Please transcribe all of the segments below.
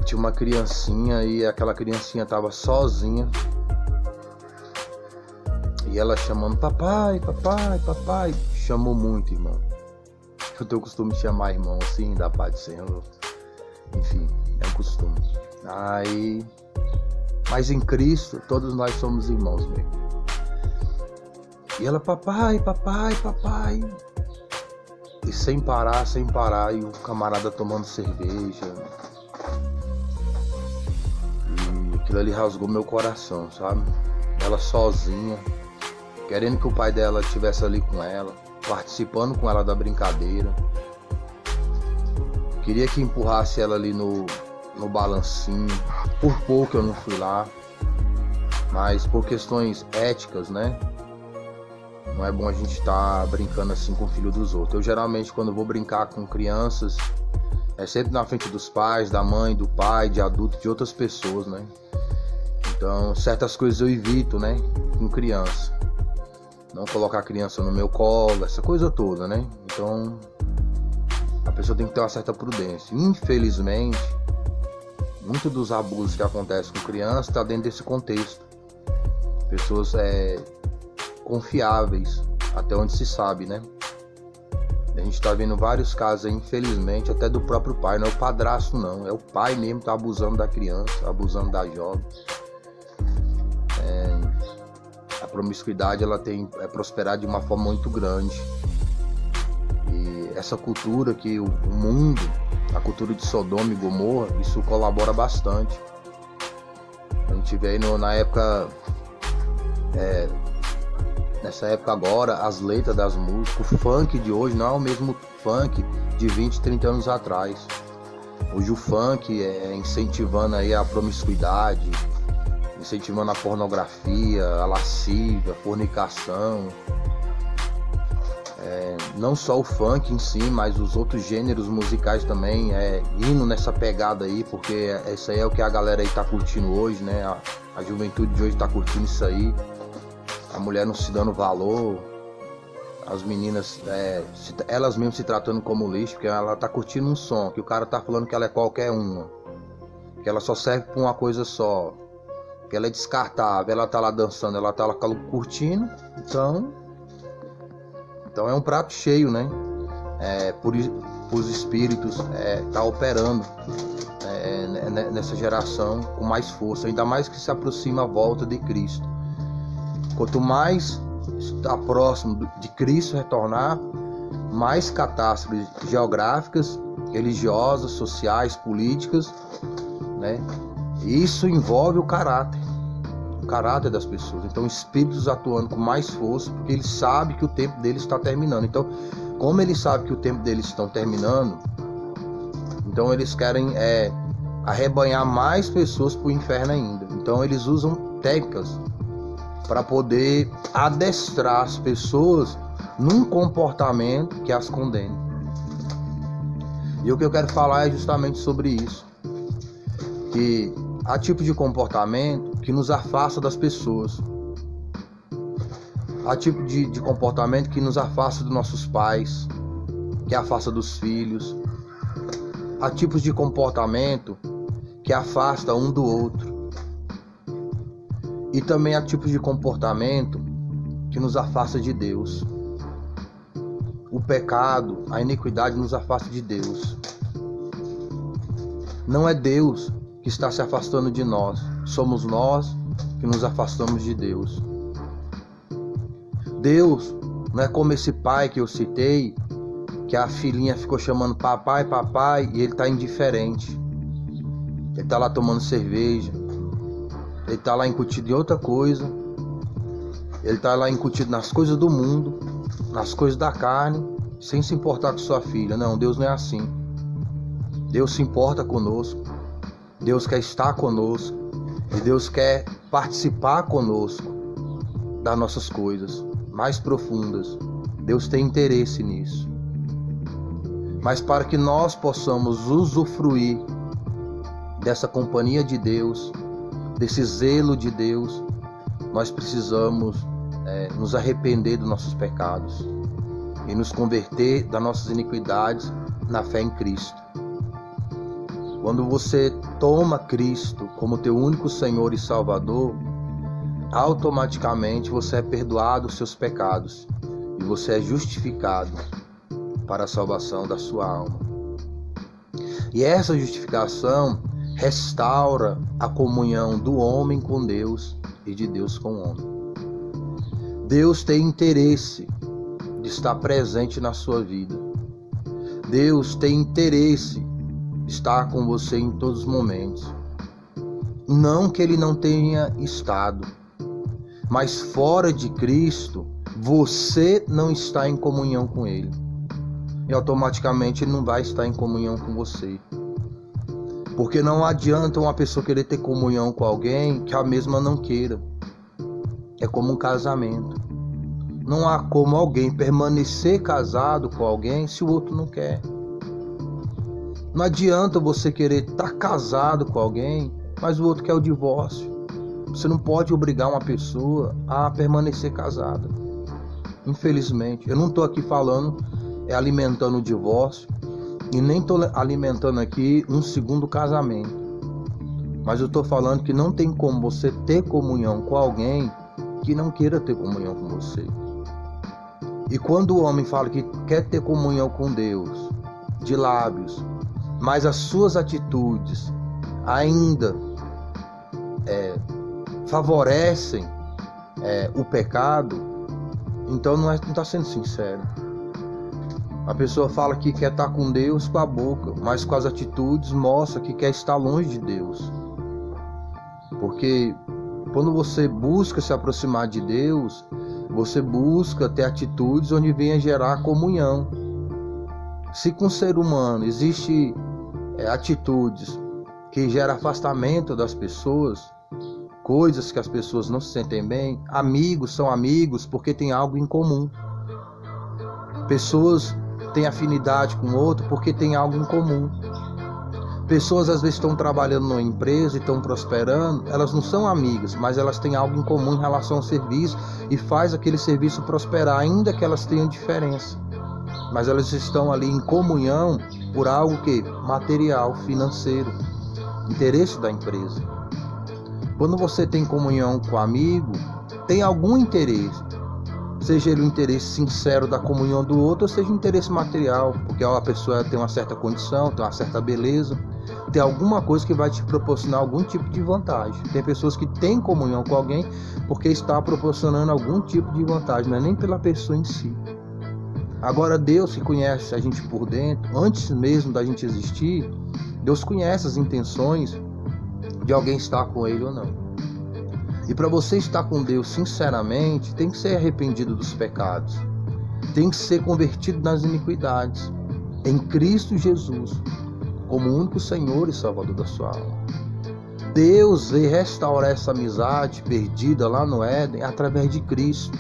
tinha uma criancinha e aquela criancinha tava sozinha. E ela chamando papai, papai, papai. Chamou muito, irmão. Eu tenho o costume de chamar irmão assim, da paz do Senhor. Enfim, é um costume. Mas em Cristo, todos nós somos irmãos mesmo. E ela, papai, papai, papai. E sem parar, e o camarada tomando cerveja. E aquilo ali rasgou meu coração, sabe? Ela sozinha, querendo que o pai dela estivesse ali com ela, participando com ela da brincadeira. Queria que empurrasse ela ali no balancinho. Por pouco eu não fui lá, mas por questões éticas, né? Não é bom a gente estar brincando assim com o filho dos outros. Eu geralmente, quando vou brincar com crianças, é sempre na frente dos pais, da mãe, do pai, de adulto, de outras pessoas, né? Então, certas coisas eu evito, né? Com criança. Não colocar a criança no meu colo, essa coisa toda, né? Então, a pessoa tem que ter uma certa prudência. Infelizmente, muitos dos abusos que acontecem com criança está dentro desse contexto. Pessoas confiáveis, até onde se sabe, né? A gente está vendo vários casos aí, infelizmente, até do próprio pai. Não é o padrasto, não. É o pai mesmo que tá abusando da criança, abusando da jovem. A promiscuidade, ela tem prosperado de uma forma muito grande. E essa cultura que o mundo, a cultura de Sodoma e Gomorra, isso colabora bastante. A gente vê aí na época, nessa época agora, as letras das músicas, o funk de hoje não é o mesmo funk de 20, 30 anos atrás. Hoje o funk é incentivando aí a promiscuidade, incentivando a pornografia, a lascívia, a fornicação. Não só o funk em si, mas os outros gêneros musicais também, indo nessa pegada aí, porque isso aí é o que a galera aí tá curtindo hoje, né? A juventude de hoje tá curtindo isso aí. A mulher não se dando valor, as meninas, elas mesmas se tratando como lixo, porque ela tá curtindo um som, que o cara tá falando que ela é qualquer uma, que ela só serve pra uma coisa só, que ela é descartável, ela tá lá dançando, ela tá lá curtindo, então é um prato cheio, né? Por os espíritos tá operando nessa geração com mais força, ainda mais que se aproxima a volta de Cristo. Quanto mais está próximo de Cristo retornar, mais catástrofes geográficas, religiosas, sociais, políticas, né? Isso envolve o caráter das pessoas. Então, espíritos atuando com mais força, porque eles sabem que o tempo deles está terminando. Então, como eles sabem que o tempo deles está terminando, então eles querem arrebanhar mais pessoas para o inferno ainda. Então, eles usam técnicas para poder adestrar as pessoas num comportamento que as condene. E o que eu quero falar é justamente sobre isso, que há tipo de comportamento que nos afasta das pessoas, há tipo de comportamento que nos afasta dos nossos pais, que afasta dos filhos, há tipos de comportamento que afasta um do outro. E também há tipos de comportamento que nos afasta de Deus. O pecado, a iniquidade nos afasta de Deus. Não é Deus que está se afastando de nós, somos nós que nos afastamos de Deus. Deus não é como esse pai que eu citei, que a filhinha ficou chamando papai, papai, e ele está indiferente. Ele está lá tomando cerveja. Ele está lá incutido em outra coisa. Ele está lá incutido nas coisas do mundo, nas coisas da carne, sem se importar com sua filha. Não, Deus não é assim. Deus se importa conosco. Deus quer estar conosco. E Deus quer participar conosco das nossas coisas mais profundas. Deus tem interesse nisso. Mas para que nós possamos usufruir dessa companhia de Deus, desse zelo de Deus, nós precisamos nos arrepender dos nossos pecados e nos converter das nossas iniquidades na fé em Cristo. Quando você toma Cristo como teu único Senhor e Salvador, automaticamente você é perdoado os seus pecados e você é justificado para a salvação da sua alma. E essa justificação restaura a comunhão do homem com Deus e de Deus com o homem. Deus tem interesse de estar presente na sua vida. Deus tem interesse de estar com você em todos os momentos. Não que Ele não tenha estado, mas fora de Cristo, você não está em comunhão com Ele. E automaticamente Ele não vai estar em comunhão com você. Porque não adianta uma pessoa querer ter comunhão com alguém que a mesma não queira. É como um casamento. Não há como alguém permanecer casado com alguém se o outro não quer. Não adianta você querer estar casado com alguém, mas o outro quer o divórcio. Você não pode obrigar uma pessoa a permanecer casada. Infelizmente. Eu não estou aqui falando, alimentando o divórcio. E nem estou alimentando aqui um segundo casamento. Mas eu estou falando que não tem como você ter comunhão com alguém que não queira ter comunhão com você. E quando o homem fala que quer ter comunhão com Deus, de lábios, mas as suas atitudes ainda favorecem o pecado, então não está sendo sincero. A pessoa fala que quer estar com Deus com a boca, mas com as atitudes mostra que quer estar longe de Deus. Porque quando você busca se aproximar de Deus, você busca ter atitudes onde venha gerar comunhão. Se com o ser humano existe atitudes que geram afastamento das pessoas, coisas que as pessoas não se sentem bem, amigos são amigos porque tem algo em comum. Pessoas têm afinidade com o outro porque tem algo em comum. Pessoas às vezes estão trabalhando numa empresa e estão prosperando, elas não são amigas, mas elas têm algo em comum em relação ao serviço e faz aquele serviço prosperar, ainda que elas tenham diferença. Mas elas estão ali em comunhão por algo que material, financeiro, interesse da empresa. Quando você tem comunhão com o amigo, tem algum interesse. Seja ele o interesse sincero da comunhão do outro, ou seja o interesse material, porque a pessoa tem uma certa condição, tem uma certa beleza, tem alguma coisa que vai te proporcionar algum tipo de vantagem. Tem pessoas que têm comunhão com alguém porque está proporcionando algum tipo de vantagem, não é nem pela pessoa em si. Agora Deus, que conhece a gente por dentro, antes mesmo da gente existir, Deus conhece as intenções de alguém estar com Ele ou não. E para você estar com Deus sinceramente, tem que ser arrependido dos pecados. Tem que ser convertido nas iniquidades. Em Cristo Jesus, como único Senhor e Salvador da sua alma. Deus veio restaurar essa amizade perdida lá no Éden através de Cristo.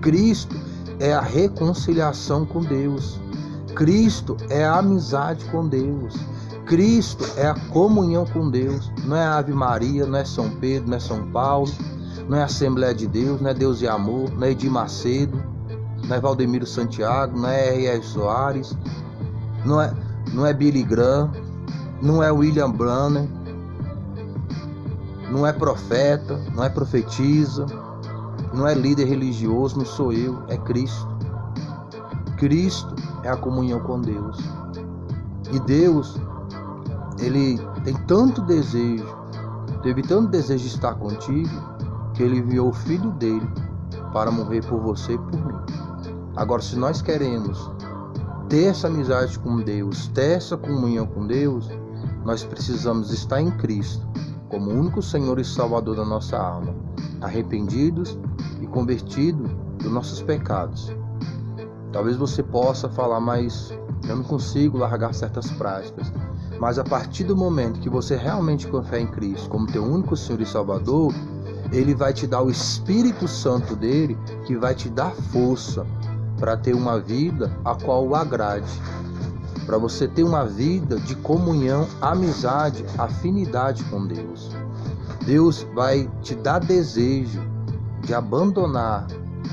Cristo é a reconciliação com Deus. Cristo é a amizade com Deus. Cristo é a comunhão com Deus. Não é a Ave Maria, não é São Pedro, não é São Paulo, não é a Assembleia de Deus, não é Deus e Amor, não é Edir Macedo, não é Valdemiro Santiago, não é R.R. Soares, não é Billy Graham, não é William Branham, não é profeta, não é profetisa, não é líder religioso, não sou eu, é Cristo. Cristo é a comunhão com Deus. E Deus, Ele tem tanto desejo, teve tanto desejo de estar contigo, que Ele enviou o Filho dele para morrer por você e por mim. Agora, se nós queremos ter essa amizade com Deus, ter essa comunhão com Deus, nós precisamos estar em Cristo, como único Senhor e Salvador da nossa alma, arrependidos e convertidos dos nossos pecados. Talvez você possa falar, mas eu não consigo largar certas práticas. Mas a partir do momento que você realmente confia em Cristo como teu único Senhor e Salvador, Ele vai te dar o Espírito Santo dele, que vai te dar força para ter uma vida a qual o agrade. Para você ter uma vida de comunhão, amizade, afinidade com Deus. Deus vai te dar desejo de abandonar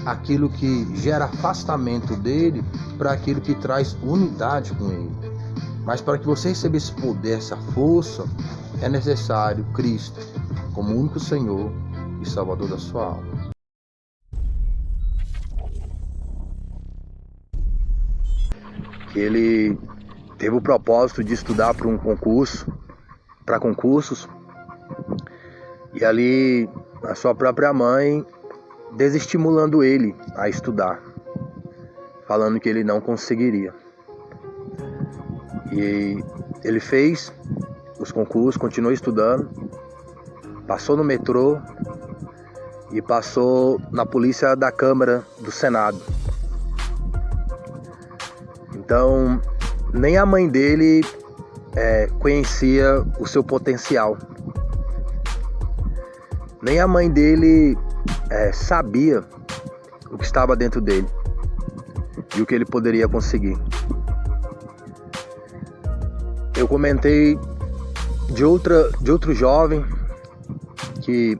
aquilo que gera afastamento dele para aquilo que traz unidade com Ele. Mas para que você receba esse poder, essa força, é necessário Cristo como único Senhor e Salvador da sua alma. Ele teve o propósito de estudar para concursos, e ali a sua própria mãe desestimulando ele a estudar, falando que ele não conseguiria. E ele fez os concursos, continuou estudando, passou no metrô e passou na polícia da Câmara do Senado. Então, nem a mãe dele conhecia o seu potencial. Nem a mãe dele sabia o que estava dentro dele e o que ele poderia conseguir. Eu comentei de outro jovem que,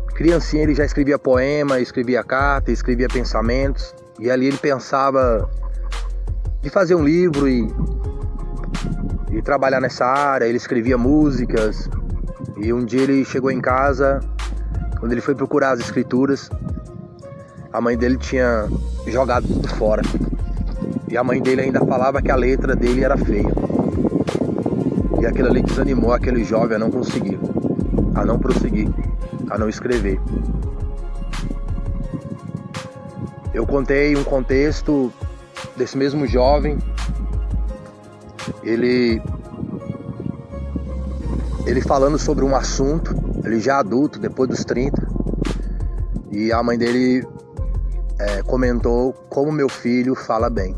criancinha, ele já escrevia poema, escrevia carta, escrevia pensamentos, e ali ele pensava de fazer um livro e trabalhar nessa área. Ele escrevia músicas, e um dia ele chegou em casa, quando ele foi procurar as escrituras, a mãe dele tinha jogado tudo fora, e a mãe dele ainda falava que a letra dele era feia. E aquilo ali desanimou aquele jovem a não conseguir, a não prosseguir, a não escrever. Eu contei um contexto desse mesmo jovem, ele falando sobre um assunto, ele já adulto, depois dos 30, e a mãe dele comentou como meu filho fala bem.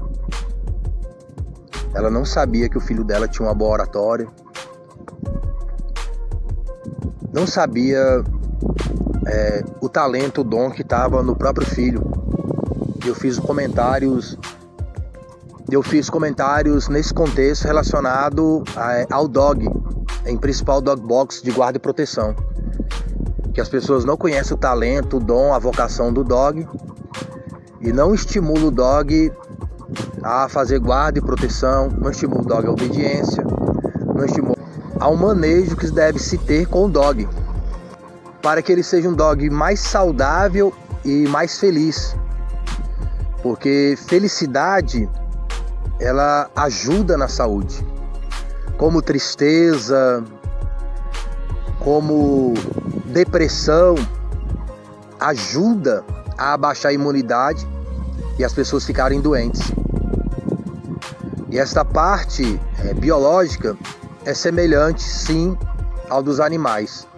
Ela não sabia que o filho dela tinha uma boa oratória, não sabia o talento, o dom que estava no próprio filho. Eu fiz comentários nesse contexto relacionado ao dog, em principal dog box de guarda e proteção, que as pessoas não conhecem o talento, o dom, a vocação do dog, e não estimula o dog a fazer guarda e proteção, não estimula o dog a obediência, não estimula ao manejo que deve se ter com o dog, para que ele seja um dog mais saudável e mais feliz. Porque felicidade, ela ajuda na saúde, como tristeza, como depressão, ajuda a abaixar a imunidade e as pessoas ficarem doentes. E esta parte biológica é semelhante, sim, ao dos animais.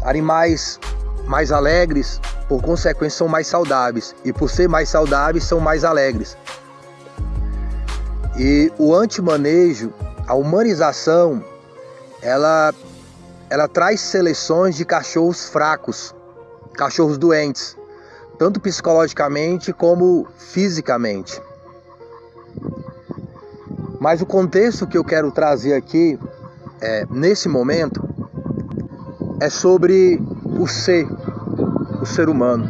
Animais mais alegres, por consequência, são mais saudáveis, e por ser mais saudáveis, são mais alegres. E o antimanejo, a humanização, ela traz seleções de cachorros fracos, cachorros doentes, tanto psicologicamente como fisicamente. Mas o contexto que eu quero trazer aqui, nesse momento, é sobre o ser humano.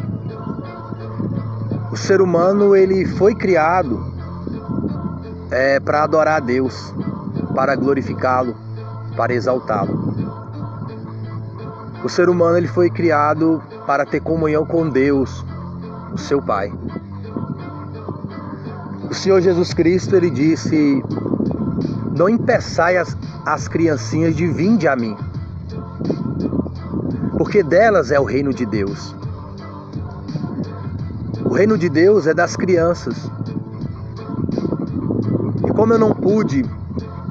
O ser humano, ele foi criado para adorar a Deus, para glorificá-lo, para exaltá-lo. O ser humano, ele foi criado para ter comunhão com Deus, o seu Pai. O Senhor Jesus Cristo, ele disse: não impeçai as criancinhas de vinde a mim, porque delas é o reino de Deus. O reino de Deus é das crianças. E como eu não pude,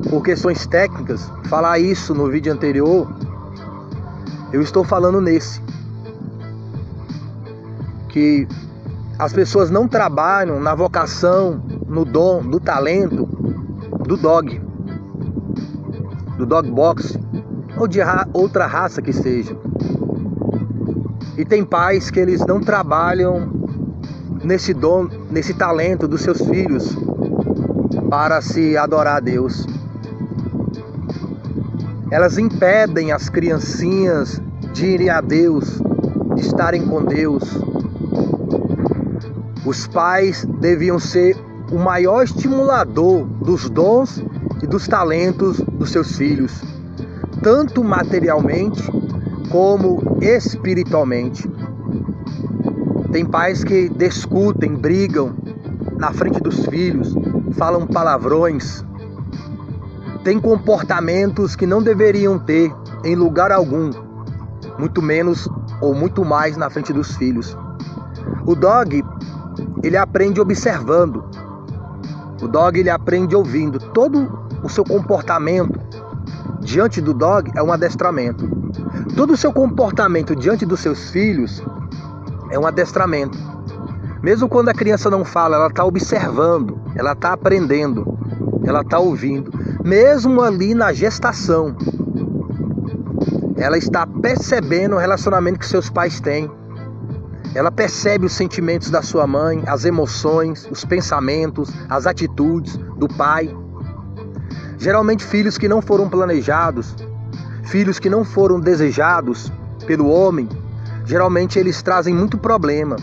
por questões técnicas, falar isso no vídeo anterior, eu estou falando nesse. Que as pessoas não trabalham na vocação, no dom, no talento do dog box, ou de outra raça que seja. E tem pais que eles não trabalham nesse dom, nesse talento dos seus filhos para se adorar a Deus. Elas impedem as criancinhas de irem a Deus, de estarem com Deus. Os pais deviam ser o maior estimulador dos dons e dos talentos dos seus filhos, tanto materialmente como espiritualmente. Tem pais que discutem, brigam na frente dos filhos, falam palavrões, têm comportamentos que não deveriam ter em lugar algum, muito menos ou muito mais na frente dos filhos. O dog, ele aprende observando. O dog, ele aprende ouvindo. Todo o seu comportamento diante do dog é um adestramento. Todo o seu comportamento diante dos seus filhos é um adestramento. Mesmo quando a criança não fala, ela está observando, ela está aprendendo, ela está ouvindo. Mesmo ali na gestação, ela está percebendo o relacionamento que seus pais têm. Ela percebe os sentimentos da sua mãe, as emoções, os pensamentos, as atitudes do pai. Geralmente filhos que não foram planejados, filhos que não foram desejados pelo homem, geralmente eles trazem muito problema.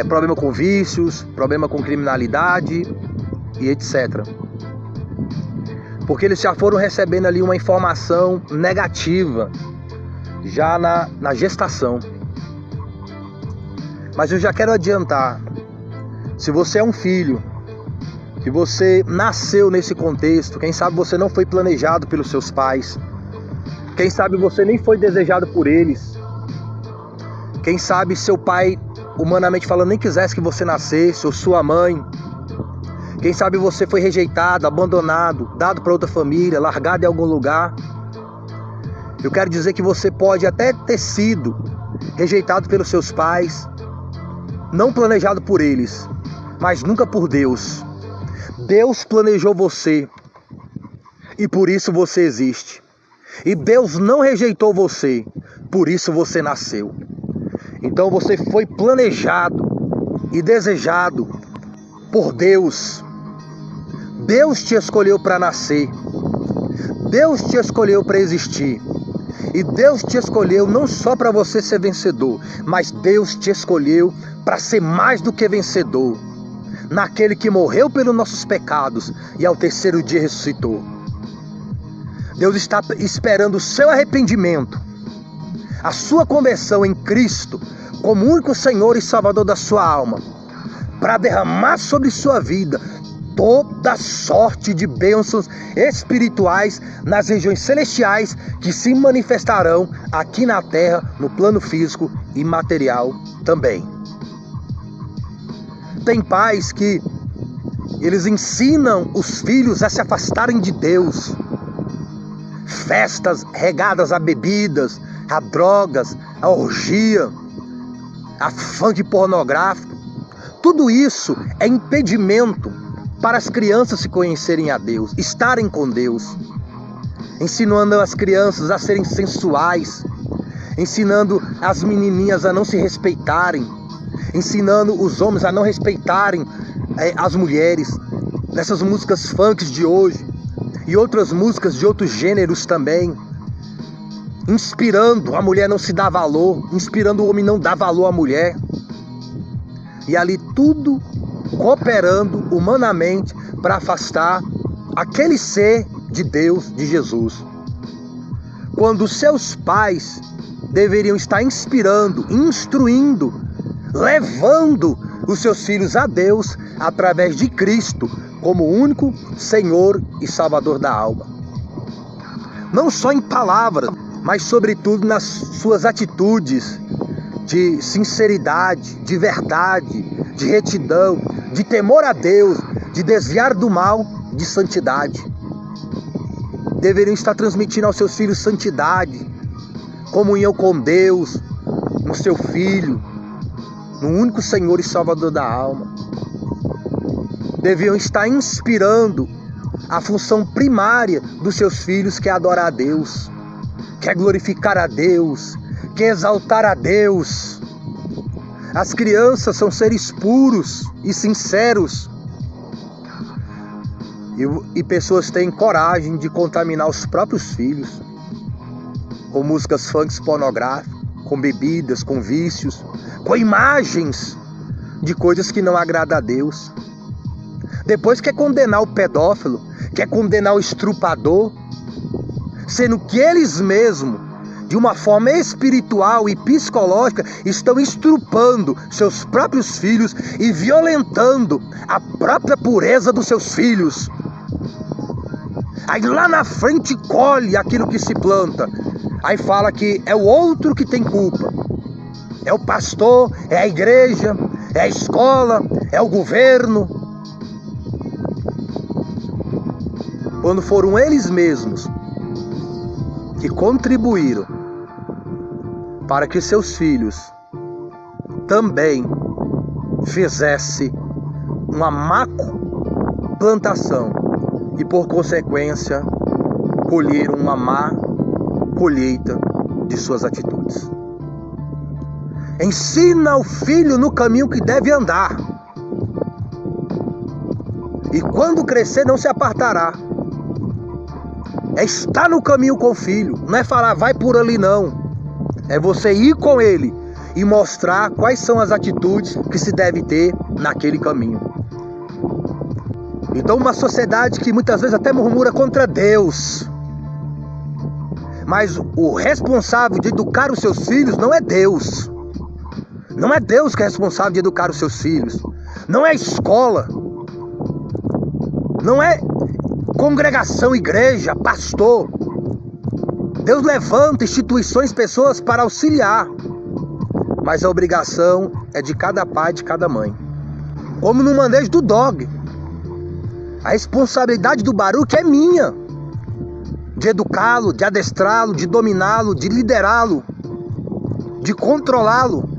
Problema com vícios, problema com criminalidade e etc. Porque eles já foram recebendo ali uma informação negativa, já na gestação. Mas eu já quero adiantar, se você é um filho, que você nasceu nesse contexto, quem sabe você não foi planejado pelos seus pais, quem sabe você nem foi desejado por eles, quem sabe seu pai, humanamente falando, nem quisesse que você nascesse, ou sua mãe, quem sabe você foi rejeitado, abandonado, dado para outra família, largado em algum lugar. Eu quero dizer que você pode até ter sido rejeitado pelos seus pais, não planejado por eles, mas nunca por Deus. Deus planejou você e por isso você existe. E Deus não rejeitou você, por isso você nasceu. Então você foi planejado e desejado por Deus. Deus te escolheu para nascer. Deus te escolheu para existir. E Deus te escolheu não só para você ser vencedor, mas Deus te escolheu para ser mais do que vencedor, naquele que morreu pelos nossos pecados e ao terceiro dia ressuscitou. Deus está esperando o seu arrependimento, a sua conversão em Cristo como único Senhor e Salvador da sua alma, para derramar sobre sua vida toda sorte de bênçãos espirituais nas regiões celestiais que se manifestarão aqui na terra, no plano físico e material também. Tem pais que eles ensinam os filhos a se afastarem de Deus. Festas regadas a bebidas, a drogas, a orgia, a funk pornográfico. Tudo isso é impedimento para as crianças se conhecerem a Deus, estarem com Deus. Ensinando as crianças a serem sensuais, ensinando as menininhas a não se respeitarem, ensinando os homens a não respeitarem as mulheres. Nessas músicas funk de hoje e outras músicas de outros gêneros também, inspirando a mulher não se dar valor, inspirando o homem não dar valor à mulher. E ali tudo cooperando humanamente para afastar aquele ser de Deus, de Jesus. Quando seus pais deveriam estar inspirando, instruindo, levando os seus filhos a Deus através de Cristo como único Senhor e Salvador da alma. Não só em palavras, mas sobretudo nas suas atitudes de sinceridade, de verdade, de retidão, de temor a Deus, de desviar do mal, de santidade. Deveriam estar transmitindo aos seus filhos santidade, comunhão com Deus, no seu Filho, no único Senhor e Salvador da alma. Deviam estar inspirando a função primária dos seus filhos, que é adorar a Deus, que é glorificar a Deus, que é exaltar a Deus. As crianças são seres puros e sinceros. E pessoas têm coragem de contaminar os próprios filhos com músicas funk pornográficas, com bebidas, com vícios, com imagens de coisas que não agradam a Deus. Depois quer condenar o pedófilo, quer condenar o estrupador, sendo que eles mesmos, de uma forma espiritual e psicológica, estão estrupando seus próprios filhos e violentando a própria pureza dos seus filhos. Aí lá na frente colhe aquilo que se planta. Aí fala que é o outro que tem culpa. É o pastor, é a igreja, é a escola, é o governo. Quando foram eles mesmos que contribuíram para que seus filhos também fizessem uma má plantação e, por consequência, colheram uma má colheita de suas atitudes. Ensina o filho no caminho que deve andar, e quando crescer não se apartará. É estar no caminho com o filho, não é falar vai por ali não. É você ir com ele e mostrar quais são as atitudes que se deve ter naquele caminho. Então uma sociedade que muitas vezes até murmura contra Deus, mas o responsável de educar os seus filhos não é Deus. Não é Deus que é responsável de educar os seus filhos. Não é a escola. Não é congregação, igreja, pastor. Deus levanta instituições, pessoas para auxiliar, mas a obrigação é de cada pai, de cada mãe. Como no manejo do dog, a responsabilidade do Baruque é minha, de educá-lo, de adestrá-lo, de dominá-lo, de liderá-lo, de controlá-lo,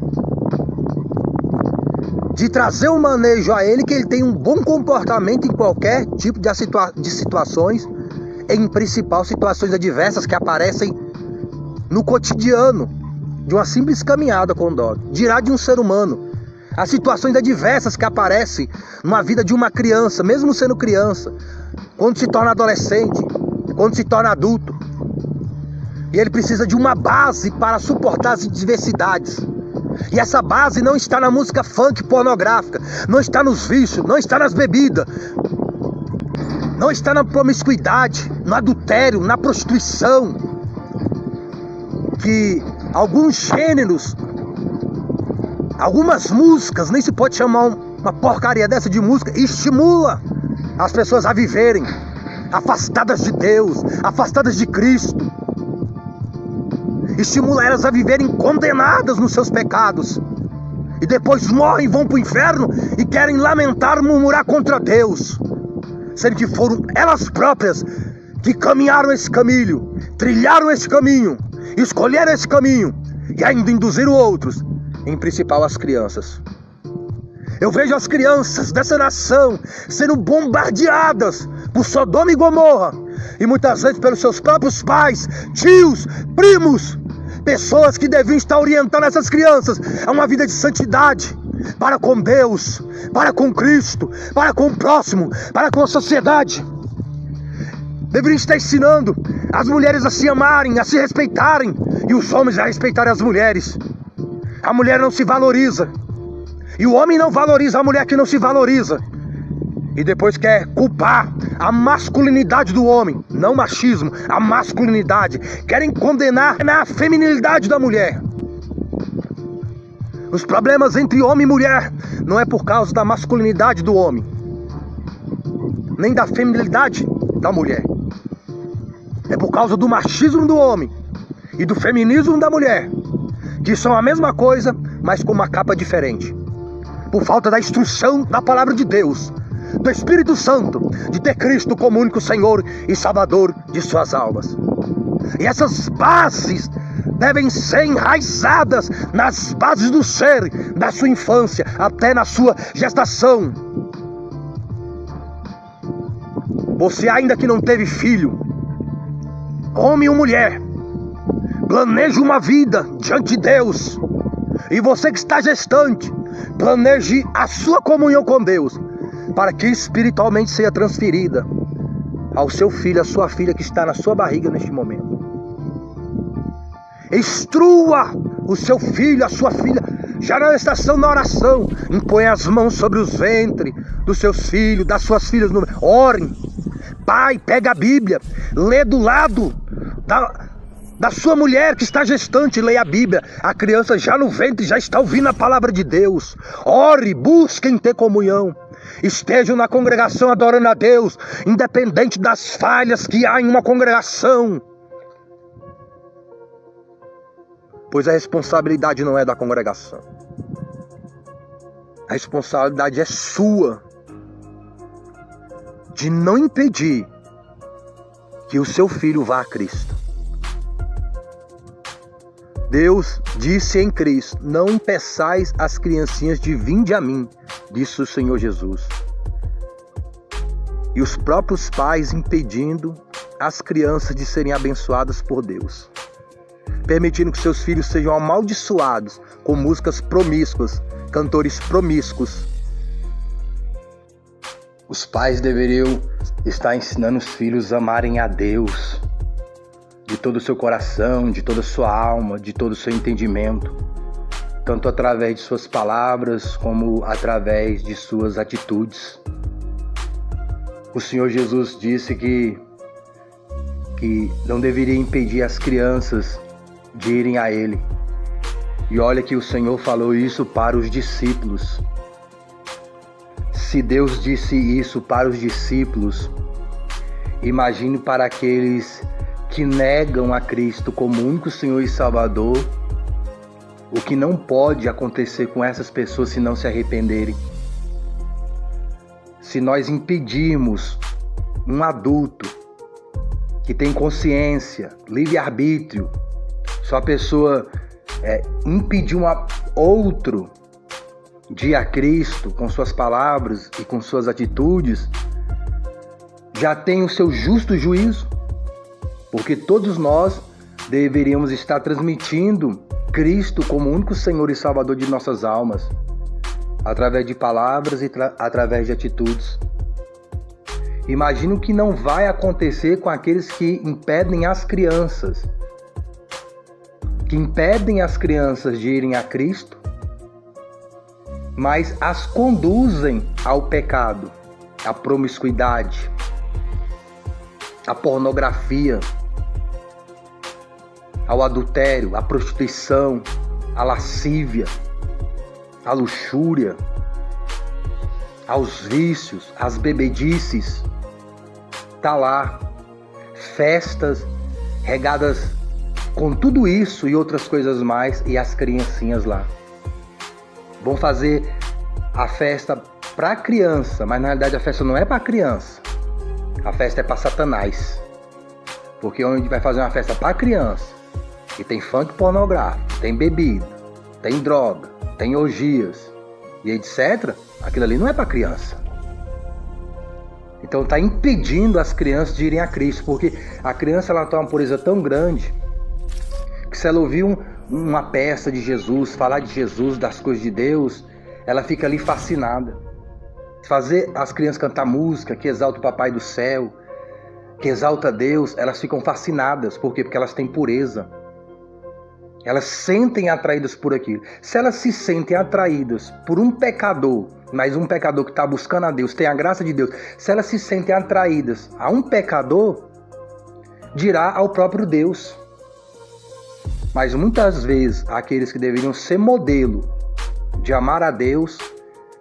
de trazer um manejo a ele, que ele tenha um bom comportamento em qualquer tipo de situações, em principal situações adversas que aparecem no cotidiano de uma simples caminhada com o dog, dirá de um ser humano. As situações adversas que aparecem na vida de uma criança, mesmo sendo criança, quando se torna adolescente, quando se torna adulto. E ele precisa de uma base para suportar as adversidades. E essa base não está na música funk pornográfica, não está nos vícios, não está nas bebidas, não está na promiscuidade, no adultério, na prostituição. Que alguns gêneros, algumas músicas, nem se pode chamar uma porcaria dessa de música, estimula as pessoas a viverem afastadas de Deus, afastadas de Cristo. Estimula elas a viverem condenadas nos seus pecados. E depois morrem, vão para o inferno e querem lamentar, murmurar contra Deus. Sendo que foram elas próprias que caminharam esse caminho, trilharam esse caminho, escolheram esse caminho e ainda induziram outros, em principal as crianças. Eu vejo as crianças dessa nação sendo bombardeadas por Sodoma e Gomorra, e muitas vezes pelos seus próprios pais, tios, primos, pessoas que deviam estar orientando essas crianças a uma vida de santidade, para com Deus, para com Cristo, para com o próximo, para com a sociedade. Deveriam estar ensinando as mulheres a se amarem, a se respeitarem, e os homens a respeitarem as mulheres. A mulher não se valoriza, e o homem não valoriza a mulher que não se valoriza. E depois quer culpar a masculinidade do homem, não machismo, a masculinidade. Querem condenar a feminilidade da mulher. Os problemas entre homem e mulher não é por causa da masculinidade do homem, nem da feminilidade da mulher. É por causa do machismo do homem e do feminismo da mulher, que são a mesma coisa, mas com uma capa diferente. Por falta da instrução da palavra de Deus, do Espírito Santo, de ter Cristo como único Senhor e Salvador de suas almas. E essas bases devem ser enraizadas nas bases do ser, da sua infância, até na sua gestação. Você ainda que não teve filho, homem ou mulher, planeje uma vida diante de Deus. E você que está gestante, planeje a sua comunhão com Deus, para que espiritualmente seja transferida ao seu filho, à sua filha que está na sua barriga neste momento. Instrua o seu filho, a sua filha, já na estação da oração, impõe as mãos sobre os ventres dos seus filhos, das suas filhas. Orem. Pai, pega a Bíblia, lê do lado da sua mulher que está gestante, leia a Bíblia. A criança já no ventre já está ouvindo a palavra de Deus. Ore, busquem ter comunhão. Estejam na congregação adorando a Deus, independente das falhas que há em uma congregação. Pois a responsabilidade não é da congregação. A responsabilidade é sua, de não impedir que o seu filho vá a Cristo. Deus disse em Cristo: não impeçais as criancinhas de vinde a mim, disse o Senhor Jesus. E os próprios pais impedindo as crianças de serem abençoadas por Deus, permitindo que seus filhos sejam amaldiçoados com músicas promíscuas, cantores promíscuos. Os pais deveriam estar ensinando os filhos a amarem a Deus de todo o seu coração, de toda a sua alma, de todo o seu entendimento, tanto através de suas palavras como através de suas atitudes. O Senhor Jesus disse que não deveria impedir as crianças de irem a Ele. E olha que o Senhor falou isso para os discípulos. Se Deus disse isso para os discípulos, imagine para aqueles que negam a Cristo como único Senhor e Salvador, o que não pode acontecer com essas pessoas se não se arrependerem. Se nós impedirmos um adulto que tem consciência, livre-arbítrio, só a pessoa impedir outro de ir a Cristo com suas palavras e com suas atitudes, já tem o seu justo juízo. Porque todos nós deveríamos estar transmitindo Cristo como único Senhor e Salvador de nossas almas, através de palavras e através de atitudes. Imagino o que não vai acontecer com aqueles que impedem as crianças, de irem a Cristo, mas as conduzem ao pecado, à promiscuidade, à pornografia, ao adultério, à prostituição, à lascívia, à luxúria, aos vícios, às bebedices. Tá lá, festas regadas com tudo isso e outras coisas mais, e as criancinhas lá. Vão fazer a festa para criança, mas na realidade a festa não é para criança. A festa é para Satanás. Porque onde vai fazer uma festa para criança, e tem funk pornográfico, tem bebida, tem droga, tem orgias e etc., aquilo ali não é para criança. Então está impedindo as crianças de irem a Cristo, porque a criança ela tem uma pureza tão grande que se ela ouvir uma peça de Jesus, falar de Jesus, das coisas de Deus, ela fica ali fascinada. Fazer as crianças cantar música que exalta o Papai do Céu, que exalta Deus, elas ficam fascinadas. Por quê? Porque elas têm pureza. Elas sentem atraídas por aquilo. Se elas se sentem atraídas por um pecador, mas um pecador que está buscando a Deus, tem a graça de Deus, se elas se sentem atraídas a um pecador, dirá ao próprio Deus. Mas muitas vezes aqueles que deveriam ser modelo de amar a Deus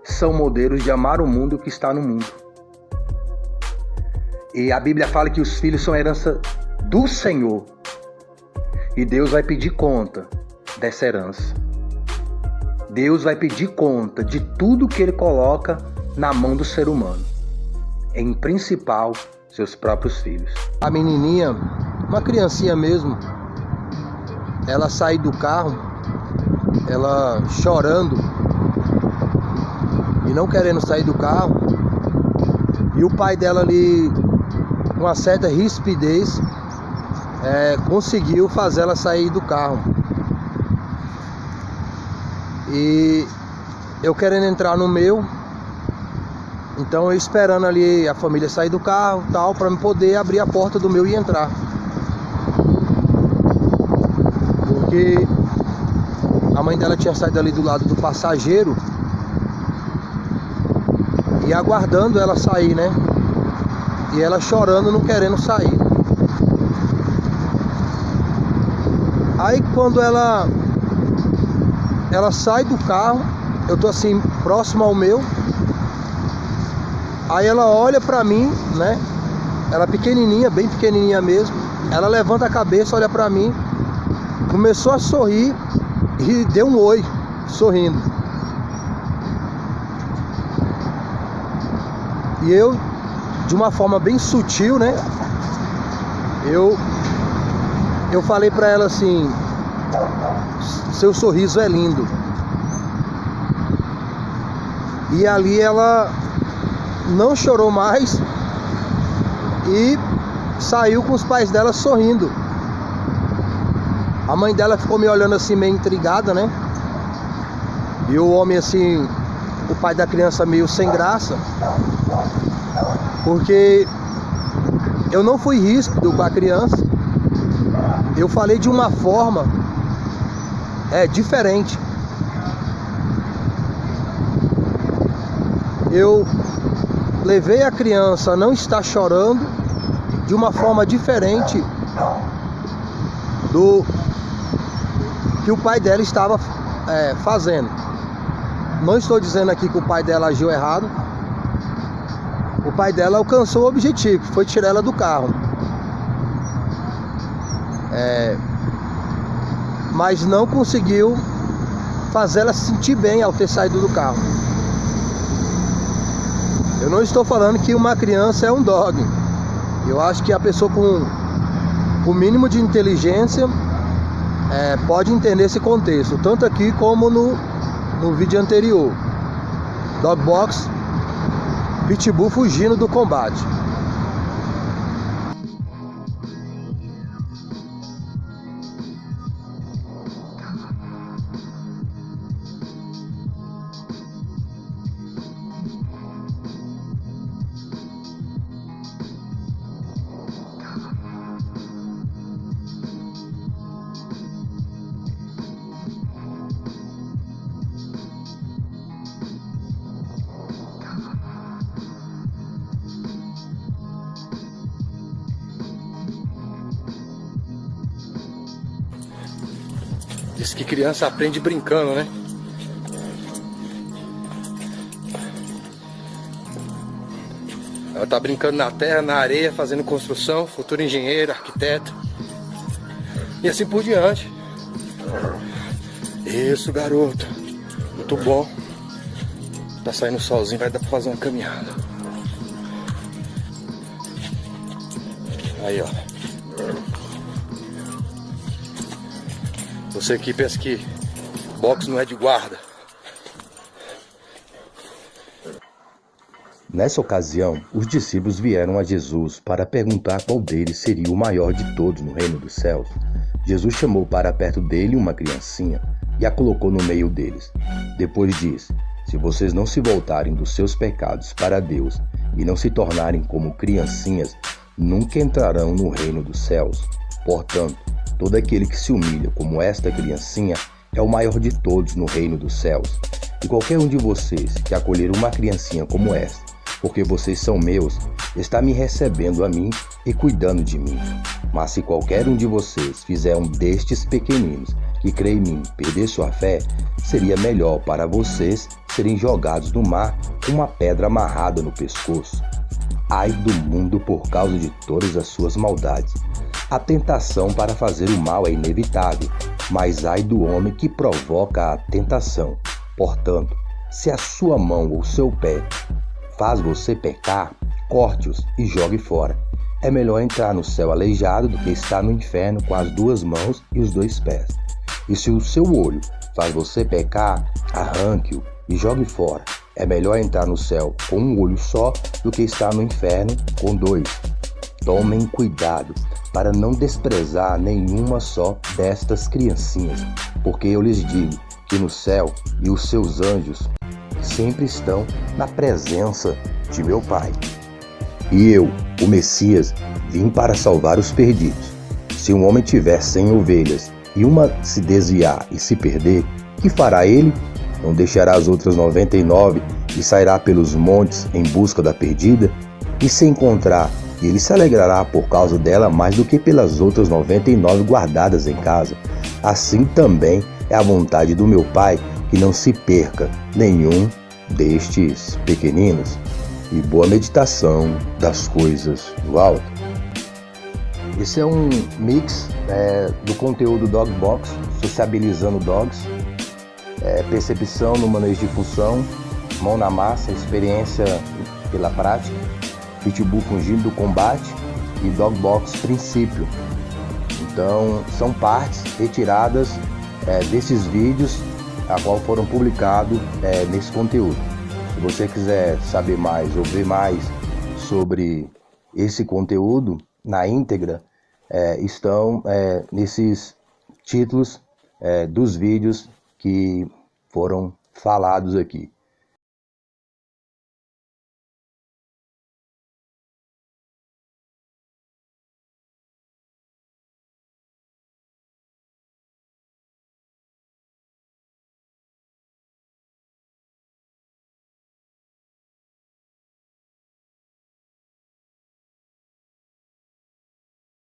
são modelos de amar o mundo que está no mundo. E a Bíblia fala que os filhos são herança do Senhor. E Deus vai pedir conta dessa herança. Deus vai pedir conta de tudo que Ele coloca na mão do ser humano. Em principal, seus próprios filhos. A menininha, uma criancinha mesmo, ela saiu do carro, ela chorando e não querendo sair do carro. E o pai dela ali, com uma certa rispidez, conseguiu fazer ela sair do carro. E eu querendo entrar no meu, então eu esperando ali a família sair do carro, tal, para poder abrir a porta do meu e entrar. Porque a mãe dela tinha saído ali do lado do passageiro e aguardando ela sair, né? E ela chorando, não querendo sair. Aí quando ela sai do carro, eu tô assim, próximo ao meu. Aí ela olha pra mim, né? Ela pequenininha, bem pequenininha mesmo. Ela levanta a cabeça, olha pra mim, começou a sorrir e deu um oi, sorrindo. E eu, de uma forma bem sutil, né? Eu falei pra ela assim: seu sorriso é lindo. E ali ela não chorou mais e saiu com os pais dela sorrindo. A mãe dela ficou me olhando assim, meio intrigada, né? E o homem assim, o pai da criança meio sem graça, porque eu não fui ríspido com a criança. Eu falei de uma forma diferente. Eu levei a criança a não estar chorando de uma forma diferente do que o pai dela estava fazendo. Não estou dizendo aqui que o pai dela agiu errado. O pai dela alcançou o objetivo, foi tirar ela do carro. Mas não conseguiu fazer ela se sentir bem ao ter saído do carro. Eu não estou falando que uma criança é um dog. Eu acho que a pessoa com o mínimo de inteligência pode entender esse contexto, tanto aqui como no vídeo anterior. Dog box, pitbull fugindo do combate. Diz que criança aprende brincando, né? Ela tá brincando na terra, na areia, fazendo construção, futuro engenheiro, arquiteto. E assim por diante. Isso, garoto. Muito bom. Tá saindo solzinho, vai dar pra fazer uma caminhada. Aí, ó. Você que pensa que boxe não é de guarda. Nessa ocasião, os discípulos vieram a Jesus para perguntar qual deles seria o maior de todos no reino dos céus. Jesus chamou para perto dele uma criancinha e a colocou no meio deles. Depois disse: se vocês não se voltarem dos seus pecados para Deus e não se tornarem como criancinhas, nunca entrarão no reino dos céus. Portanto, todo aquele que se humilha como esta criancinha é o maior de todos no reino dos céus. E qualquer um de vocês que acolher uma criancinha como esta, porque vocês são meus, está me recebendo a mim e cuidando de mim. Mas se qualquer um de vocês fizer um destes pequeninos que crê em mim perder sua fé, seria melhor para vocês serem jogados no mar com uma pedra amarrada no pescoço. Ai do mundo por causa de todas as suas maldades. A tentação para fazer o mal é inevitável, mas ai do homem que provoca a tentação. Portanto, se a sua mão ou seu pé faz você pecar, corte-os e jogue fora. É melhor entrar no céu aleijado do que estar no inferno com as duas mãos e os dois pés. E se o seu olho faz você pecar, arranque-o e jogue fora. É melhor entrar no céu com um olho só do que estar no inferno com dois. Tomem cuidado para não desprezar nenhuma só destas criancinhas, porque eu lhes digo que no céu e os seus anjos sempre estão na presença de meu Pai. E eu, o Messias, vim para salvar os perdidos. Se um homem tiver 100 ovelhas e uma se desviar e se perder, Que fará ele? Não deixará as outras 99 e sairá pelos montes em busca da perdida? E se encontrar, ele se alegrará por causa dela mais do que pelas outras 99 guardadas em casa. Assim também é a vontade do meu Pai, que não se perca nenhum destes pequeninos. E boa meditação das coisas do alto. Esse é um mix do conteúdo Dogbox, sociabilizando dogs, percepção no manejo de função, mão na massa, experiência pela prática, Pitbull fugindo do combate e Dogbox princípio. Então são partes retiradas desses vídeos a qual foram publicados nesse conteúdo. Se você quiser saber mais ou ver mais sobre esse conteúdo na íntegra, estão nesses títulos dos vídeos que foram falados aqui.